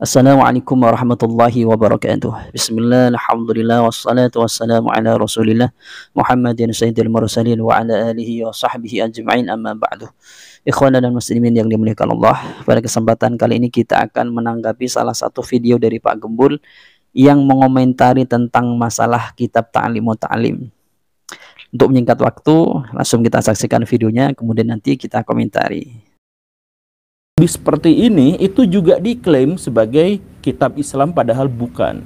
Assalamualaikum warahmatullahi wabarakatuh. Bismillah, alhamdulillah, wassalatu wassalamu ala rasulillah Muhammadin sayyidil mursalin wa ala alihi wa sahbihi ajma'in, amma ba'du. Ikhwana dan muslimin yang dimuliakan Allah, pada kesempatan kali ini kita akan menanggapi salah satu video dari Pak Gembul yang mengomentari tentang masalah kitab Ta'lim wa Ta'lim. Untuk menyingkat waktu, langsung kita saksikan videonya, kemudian nanti kita komentari. Seperti ini itu juga diklaim sebagai kitab Islam padahal bukan.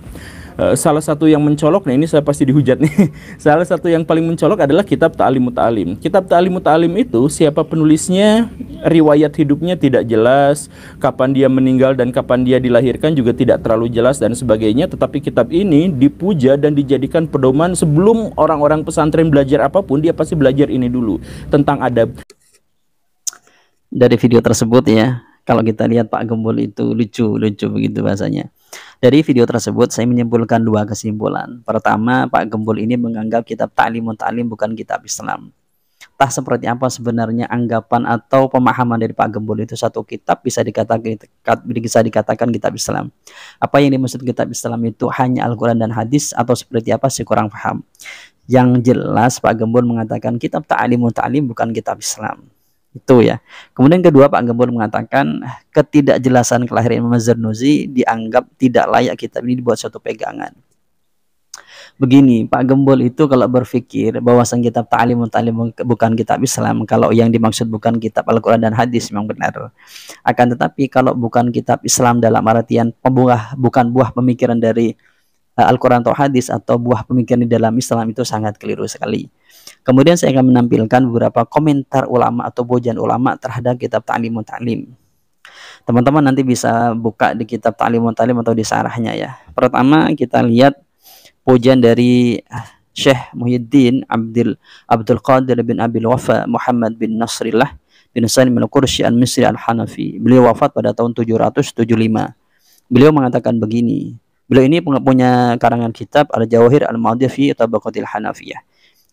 Salah satu yang mencolok, nah ini saya pasti dihujat nih. Salah satu yang paling mencolok adalah kitab Ta'lim wa Ta'lim. Kitab Ta'lim wa Ta'lim itu siapa penulisnya, riwayat hidupnya tidak jelas, kapan dia meninggal dan kapan dia dilahirkan juga tidak terlalu jelas dan sebagainya. Tetapi kitab ini dipuja dan dijadikan pedoman sebelum orang-orang pesantren belajar apapun, dia pasti belajar ini dulu tentang adab. Dari video tersebut ya, kalau kita lihat Pak Gembul itu lucu begitu bahasanya. Dari video tersebut saya menyimpulkan dua kesimpulan. Pertama, Pak Gembul ini menganggap kitab Ta'lim wa Ta'lim bukan kitab Islam. Entah seperti apa sebenarnya anggapan atau pemahaman dari Pak Gembul itu satu kitab bisa dikatakan kitab Islam. Apa yang dimaksud kitab Islam itu hanya Al-Quran dan hadis atau seperti apa, saya kurang paham. Yang jelas Pak Gembul mengatakan kitab Ta'lim wa Ta'lim bukan kitab Islam. Itu ya. Kemudian kedua, Pak Gembul mengatakan ketidakjelasan kelahiran Imam Az-Zarnuji dianggap tidak layak kitab ini dibuat suatu pegangan. Begini, Pak Gembul itu kalau berpikir bahwasan kitab Ta'lim wa Ta'lim bukan kitab Islam, kalau yang dimaksud bukan kitab Al-Quran dan hadis memang benar. Akan tetapi kalau bukan kitab Islam dalam artian bukan buah pemikiran dari Al-Quran atau hadis atau buah pemikiran di dalam Islam, itu sangat keliru sekali. Kemudian saya akan menampilkan beberapa komentar ulama atau pujian ulama terhadap kitab Ta'lim wa Ta'lim. Teman-teman nanti bisa buka di kitab Ta'lim wa Ta'lim atau di sarahnya ya. Pertama kita lihat pujian dari Syekh Muhyiddin Abdul Qadir bin Abil Wafa Muhammad bin Nasrillah bin Salim al-Qurshi al-Misri al-Hanafi. Beliau wafat pada tahun 775. Beliau mengatakan begini. Beliau ini punya karangan kitab Al-Jawahir Al-Madiyah fi Tabaqatil Hanafiyah.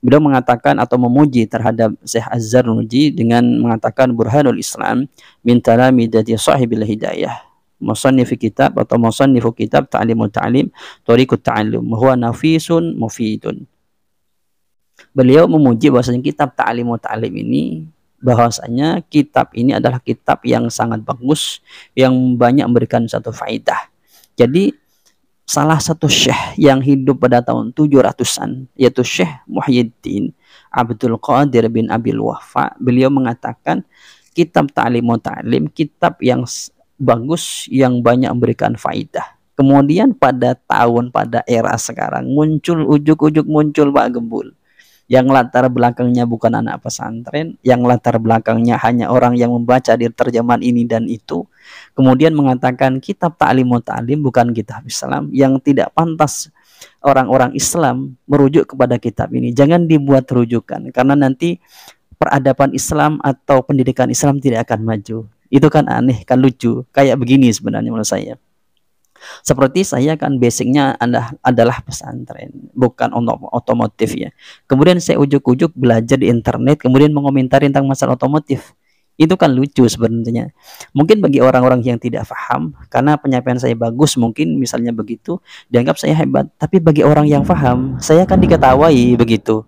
Beliau mengatakan atau memuji terhadap Syekh Az-Zarnuji dengan mengatakan burhanul Islam min talamidati sahibil hidayah. Musannifu kitab atau musannifu kitab Ta'lim wa Ta'lim tariqut ta'allum huwa nafisun mufidun. Beliau memuji bahwasanya kitab Ta'lim wa Ta'lim ini bahwasanya kitab ini adalah kitab yang sangat bagus, yang banyak memberikan satu faidah. Jadi salah satu syekh yang hidup pada tahun 700-an yaitu Syekh Muhyiddin Abdul Qadir bin Abil Wafa, beliau mengatakan kitab Ta'lim wa Ta'lim kitab yang bagus, yang banyak memberikan faidah. Kemudian pada era sekarang muncul Pak Gembul yang latar belakangnya bukan anak pesantren, yang latar belakangnya hanya orang yang membaca di terjemahan ini dan itu, kemudian mengatakan kitab Ta'lim wa Ta'lim bukan kitab Islam, yang tidak pantas orang-orang Islam merujuk kepada kitab ini. Jangan dibuat rujukan, karena nanti peradaban Islam atau pendidikan Islam tidak akan maju. Itu kan aneh, kan lucu. Kayak begini sebenarnya menurut saya. Seperti saya kan basicnya adalah pesantren, bukan otomotif ya. Kemudian saya ujuk-ujuk belajar di internet, kemudian mengomentari tentang masalah otomotif. Itu kan lucu sebenarnya. Mungkin bagi orang-orang yang tidak paham, karena penyampaian saya bagus, mungkin misalnya begitu, dianggap saya hebat. Tapi bagi orang yang paham, saya kan diketawai begitu.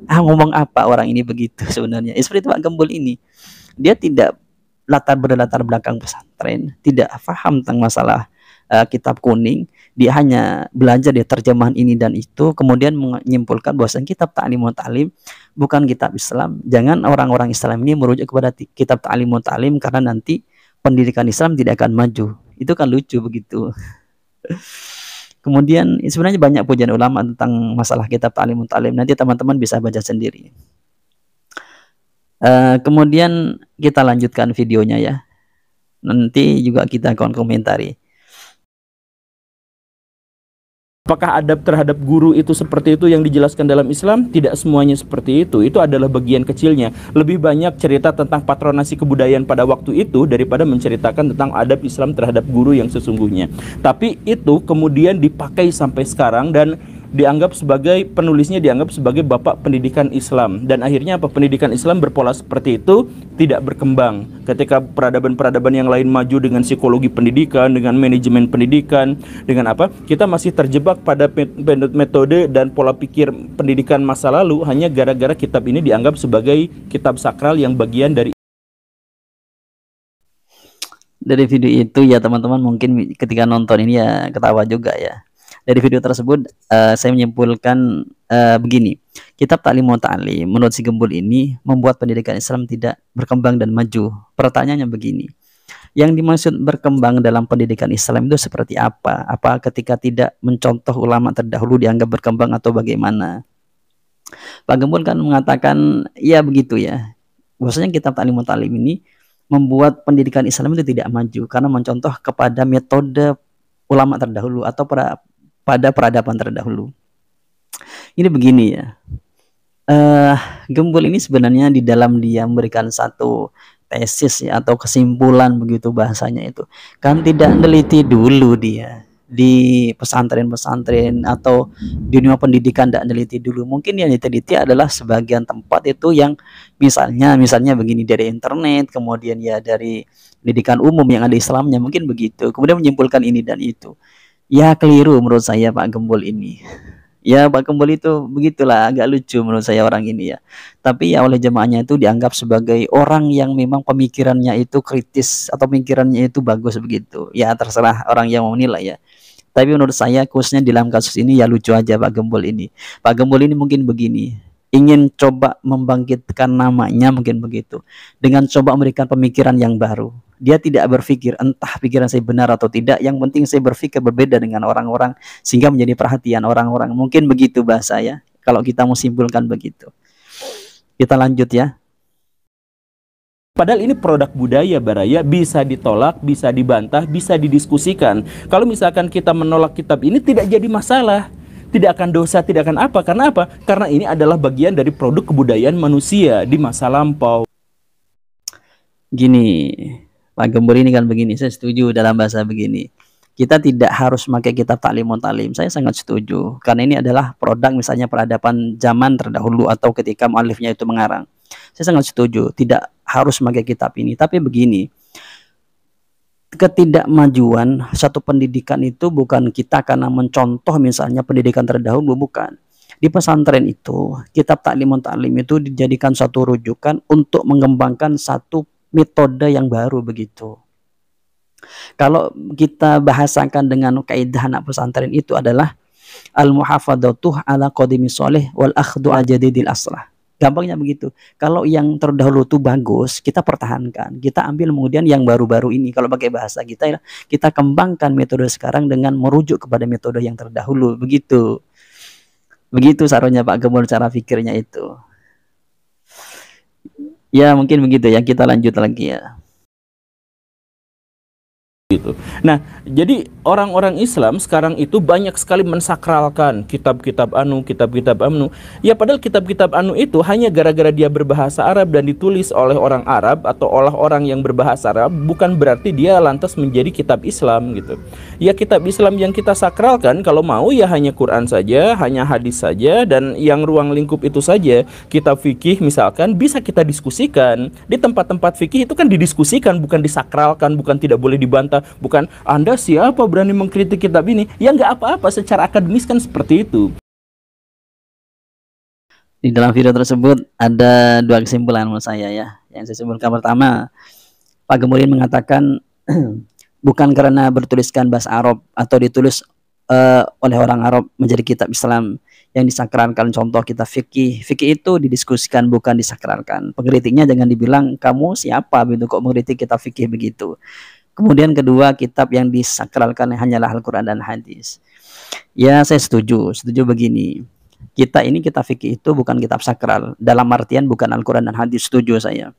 Ngomong apa orang ini begitu sebenarnya. Seperti Pak Gembul ini. Dia tidak berlatar belakang pesantren, tidak paham tentang masalah kitab kuning, dia hanya belajar di terjemahan ini dan itu, kemudian menyimpulkan bahwa kitab Ta'lim wa Ta'lim bukan kitab Islam. Jangan orang-orang Islam ini merujuk kepada kitab Ta'lim wa Ta'lim karena nanti pendidikan Islam tidak akan maju. Itu kan lucu begitu. Kemudian sebenarnya banyak pujian ulama tentang masalah kitab Ta'lim wa Ta'lim. Nanti teman-teman bisa baca sendiri. Kemudian kita lanjutkan videonya ya. Nanti juga kita akan komentari. Apakah adab terhadap guru itu seperti itu yang dijelaskan dalam Islam? Tidak semuanya seperti itu. Itu adalah bagian kecilnya. Lebih banyak cerita tentang patronasi kebudayaan pada waktu itu daripada menceritakan tentang adab Islam terhadap guru yang sesungguhnya. Tapi itu kemudian dipakai sampai sekarang dan dianggap sebagai penulisnya dianggap sebagai bapak pendidikan Islam, dan akhirnya apa, pendidikan Islam berpola seperti itu tidak berkembang. Ketika peradaban-peradaban yang lain maju dengan psikologi pendidikan, dengan manajemen pendidikan, dengan apa, kita masih terjebak pada metode dan pola pikir pendidikan masa lalu hanya gara-gara kitab ini dianggap sebagai kitab sakral yang bagian dari video itu ya teman-teman, mungkin ketika nonton ini ya ketawa juga ya. Dari video tersebut saya menyimpulkan begini, kitab Ta'lim wa Ta'lim menurut si Gembul ini membuat pendidikan Islam tidak berkembang dan maju. Pertanyaannya begini, yang dimaksud berkembang dalam pendidikan Islam itu seperti apa? Apa ketika tidak mencontoh ulama terdahulu dianggap berkembang atau bagaimana? Pak Gembul kan mengatakan ya begitu ya, bahwasanya kitab Ta'lim wa Ta'lim ini membuat pendidikan Islam itu tidak maju karena mencontoh kepada metode ulama terdahulu atau pada peradaban terdahulu. Ini begini ya, Gembul ini sebenarnya di dalam dia memberikan satu tesis ya, atau kesimpulan begitu bahasanya itu, kan tidak meneliti dulu dia di pesantren-pesantren atau di dunia pendidikan, tidak meneliti dulu. Mungkin yang diteliti adalah sebagian tempat itu yang misalnya begini, dari internet, kemudian ya dari pendidikan umum yang ada Islamnya, mungkin begitu, kemudian menyimpulkan ini dan itu. Ya keliru menurut saya Pak Gembul ini. Ya Pak Gembul itu begitulah, agak lucu menurut saya orang ini ya. Tapi ya oleh jemaahnya itu dianggap sebagai orang yang memang pemikirannya itu kritis atau pemikirannya itu bagus begitu. Ya terserah orang yang mau menilai ya. Tapi menurut saya khususnya dalam kasus ini ya lucu aja Pak Gembul ini. Pak Gembul ini mungkin begini, ingin coba membangkitkan namanya mungkin begitu, dengan coba memberikan pemikiran yang baru. Dia tidak berpikir entah pikiran saya benar atau tidak, yang penting saya berpikir berbeda dengan orang-orang sehingga menjadi perhatian orang-orang. Mungkin begitu bahasa ya, kalau kita mau simpulkan begitu. Kita lanjut ya. Padahal ini produk budaya Baraya, bisa ditolak, bisa dibantah, bisa didiskusikan. Kalau misalkan kita menolak kitab ini tidak jadi masalah, tidak akan dosa, tidak akan apa. Karena apa? Karena ini adalah bagian dari produk kebudayaan manusia di masa lampau. Gini, Pak Gembul ini kan begini, saya setuju dalam bahasa begini. Kita tidak harus memakai kitab Ta'lim wa Ta'lim. Saya sangat setuju. Karena ini adalah produk misalnya peradaban zaman terdahulu atau ketika mu'alifnya itu mengarang. Saya sangat setuju, tidak harus memakai kitab ini. Tapi begini, ketidakmajuan satu pendidikan itu bukan kita karena mencontoh misalnya pendidikan terdahulu, bukan. Di pesantren itu, kitab Ta'lim wa Ta'lim itu dijadikan satu rujukan untuk mengembangkan satu metode yang baru begitu. Kalau kita bahasakan dengan kaidah anak pesantren itu adalah al-muhafadzatuh ala qadimi sholih wal akhdu ajadidil aslah. Gampangnya begitu. Kalau yang terdahulu itu bagus, kita pertahankan. Kita ambil kemudian yang baru-baru ini. Kalau pakai bahasa kita kembangkan metode sekarang dengan merujuk kepada metode yang terdahulu. Begitu. Begitu sarannya Pak Gembul, cara pikirnya itu. Ya mungkin begitu ya, kita lanjut lagi ya. Gitu. Nah, jadi orang-orang Islam sekarang itu banyak sekali mensakralkan kitab-kitab anu, kitab-kitab anu. Ya padahal kitab-kitab anu itu hanya gara-gara dia berbahasa Arab dan ditulis oleh orang Arab atau oleh orang yang berbahasa Arab, bukan berarti dia lantas menjadi kitab Islam gitu. Ya kitab Islam yang kita sakralkan kalau mau ya hanya Quran saja, hanya hadis saja, dan yang ruang lingkup itu saja. Kitab fikih misalkan bisa kita diskusikan. Di tempat-tempat fikih itu kan didiskusikan, bukan disakralkan, bukan tidak boleh dibantah. Bukan Anda siapa berani mengkritik kitab ini. Ya nggak apa-apa, secara akademis kan seperti itu. Di dalam video tersebut ada dua kesimpulan menurut saya ya. Yang saya simpulkan pertama, Pak Gembul mengatakan bukan karena bertuliskan bahasa Arab atau ditulis oleh orang Arab menjadi kitab Islam yang disakralkan. Contoh kitab fikih. Fikih itu didiskusikan bukan disakralkan. Pengkritiknya jangan dibilang kamu siapa begitu kok mengkritik kitab fikih begitu. Kemudian kedua, kitab yang disakralkan hanyalah Al-Quran dan hadis. Ya saya setuju begini. Kitab fikih itu bukan kitab sakral. Dalam artian bukan Al-Quran dan hadis, setuju saya.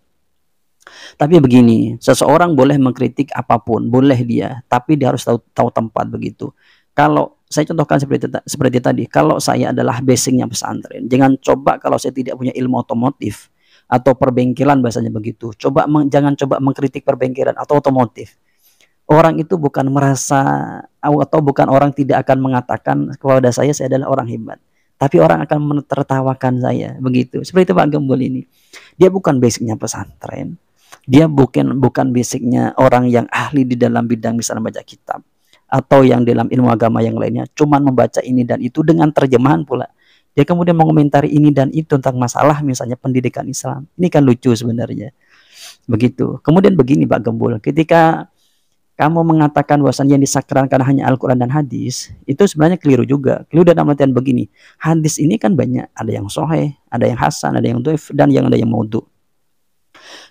Tapi begini, seseorang boleh mengkritik apapun, boleh dia. Tapi dia harus tahu tempat begitu. Kalau saya contohkan seperti tadi, kalau saya adalah basicnya pesantren, jangan coba kalau saya tidak punya ilmu otomotif atau perbengkelan bahasanya begitu. Jangan coba mengkritik perbengkelan atau otomotif. Orang itu bukan merasa atau bukan orang tidak akan mengatakan kepada saya adalah orang hebat, tapi orang akan menertawakan saya, begitu. Seperti itu Pak Gembul ini. Dia bukan basicnya pesantren, dia bukan basicnya orang yang ahli di dalam bidang misalnya baca kitab atau yang dalam ilmu agama yang lainnya, cuman membaca ini dan itu dengan terjemahan pula. Dia kemudian mengomentari ini dan itu tentang masalah misalnya pendidikan Islam. Ini kan lucu sebenarnya. Begitu. Kemudian begini Pak Gembul, ketika kamu mengatakan bahwasannya yang disakralkan hanya Al-Quran dan hadis, itu sebenarnya keliru juga. Keliru dalam artian begini, hadis ini kan banyak, ada yang sahih, ada yang hasan, ada yang dhaif, dan ada yang maudhu.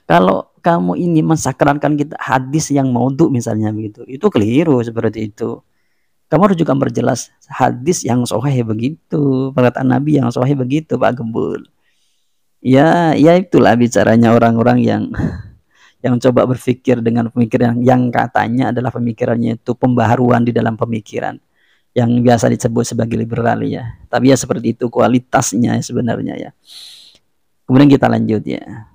Kalau kamu ini mensakralkan kita hadis yang maudhu misalnya begitu, itu keliru seperti itu. Kamu harus juga berjelas hadis yang sahih begitu, perkataan Nabi yang sahih begitu Pak Gembul. Ya itulah bicaranya orang-orang yang coba berpikir dengan pemikiran yang katanya adalah pemikirannya itu pembaharuan di dalam pemikiran, yang biasa disebut sebagai liberal ya. Tapi ya seperti itu kualitasnya sebenarnya ya. Kemudian kita lanjut ya.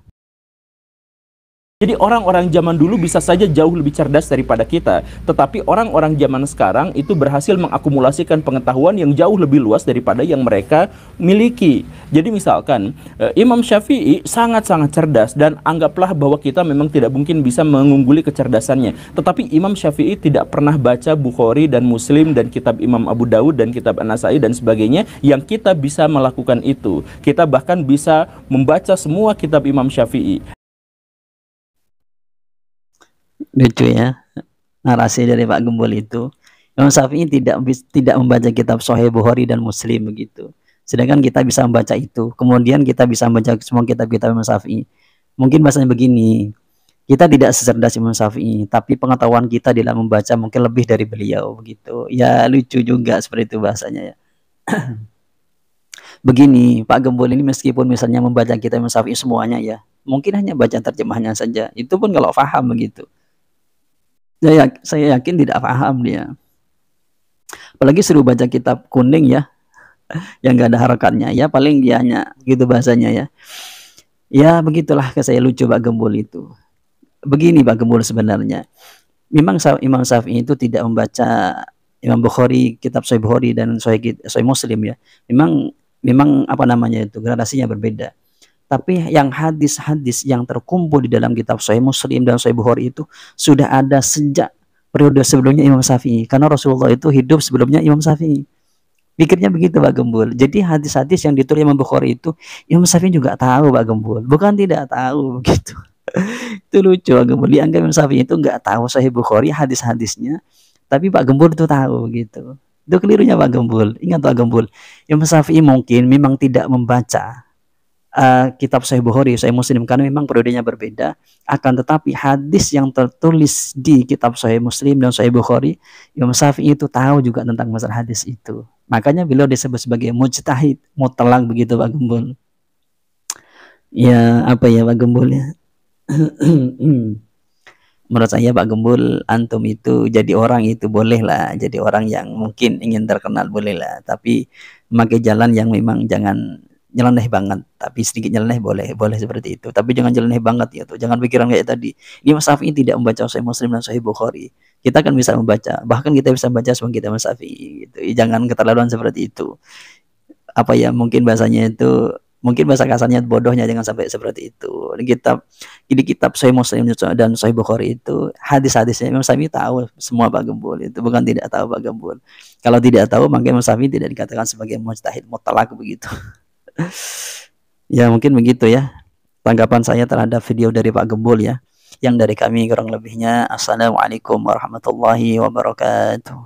Jadi orang-orang zaman dulu bisa saja jauh lebih cerdas daripada kita, tetapi orang-orang zaman sekarang itu berhasil mengakumulasikan pengetahuan yang jauh lebih luas daripada yang mereka miliki. Jadi misalkan Imam Syafi'i sangat-sangat cerdas, dan anggaplah bahwa kita memang tidak mungkin bisa mengungguli kecerdasannya. Tetapi Imam Syafi'i tidak pernah baca Bukhari dan Muslim dan kitab Imam Abu Dawud dan kitab An-Nasai dan sebagainya, yang kita bisa melakukan itu. Kita bahkan bisa membaca semua kitab Imam Syafi'i. Lucu ya narasi dari Pak Gembul itu. Imam Syafi'i tidak membaca kitab Sahih Bukhari dan Muslim begitu. Sedangkan kita bisa membaca itu. Kemudian kita bisa membaca semua kitab-kitab Imam Syafi'i. Mungkin bahasanya begini, kita tidak secerdas Imam Syafi'i, tapi pengetahuan kita dalam membaca mungkin lebih dari beliau begitu. Ya lucu juga seperti itu bahasanya ya. Begini, Pak Gembul ini meskipun misalnya membaca kitab Imam Syafi'i semuanya ya, mungkin hanya baca terjemahnya saja. Itu pun kalau paham begitu. Saya yakin tidak paham dia. Apalagi suruh baca kitab kuning ya, yang gak ada harakatnya ya, paling dia hanya gitu bahasanya ya. Ya begitulah saya lucu Pak Gembul itu. Begini Pak Gembul sebenarnya, memang Imam Syafi'i itu tidak membaca Imam Bukhari, kitab Sahih Bukhari dan Sahih Muslim ya. Memang apa namanya itu gradasinya berbeda. Tapi yang hadis-hadis yang terkumpul di dalam kitab Sahih Muslim dan Sahih Bukhari itu sudah ada sejak periode sebelumnya Imam Syafi'i. Karena Rasulullah itu hidup sebelumnya Imam Syafi'i. Pikirnya begitu Pak Gembul. Jadi hadis-hadis yang ditulis Imam Bukhari itu Imam Syafi'i juga tahu Pak Gembul. Bukan tidak tahu begitu. Itu lucu Pak Gembul. Dianggap Imam Syafi'i itu nggak tahu Sahih Bukhari hadis-hadisnya. Tapi Pak Gembul itu tahu gitu. Itu kelirunya Pak Gembul. Ingat Pak Gembul, Imam Syafi'i mungkin memang tidak membaca kitab Sahih Bukhari, Sahih Muslim karena memang periodenya berbeda. Akan tetapi hadis yang tertulis di kitab Sahih Muslim dan Sahih Bukhari, Imam Syafi'i itu tahu juga tentang masalah hadis itu. Makanya beliau disebut sebagai mujtahid, mutlak begitu Pak Gembul. Ya apa ya Pak Gembul ya. Menurut saya Pak Gembul, antum itu jadi orang itu bolehlah, jadi orang yang mungkin ingin terkenal bolehlah, tapi memakai jalan yang memang jangan nyeleneh banget, tapi sedikit nyeleneh boleh seperti itu, tapi jangan nyeleneh banget ya tuh, jangan pikiran kayak tadi. Imam Syafi'i tidak membaca Sahih Muslim dan Sahih Bukhari, kita kan bisa membaca, bahkan kita bisa membaca semua kitab Imam Syafi'i gitu. Jangan keterlaluan seperti itu. Apa ya, mungkin bahasanya itu, mungkin bahasa kasarnya bodohnya, jangan sampai seperti itu. Di kitab Sahih Muslim dan Sahih Bukhari itu hadis-hadisnya Imam Syafi'i tahu semua Pak Gembul, itu bukan tidak tahu Pak Gembul. Kalau tidak tahu maka Imam Syafi'i tidak dikatakan sebagai mujtahid mutlak begitu. Ya mungkin begitu ya tanggapan saya terhadap video dari Pak Gembul ya. Yang dari kami kurang lebihnya, assalamualaikum warahmatullahi wabarakatuh.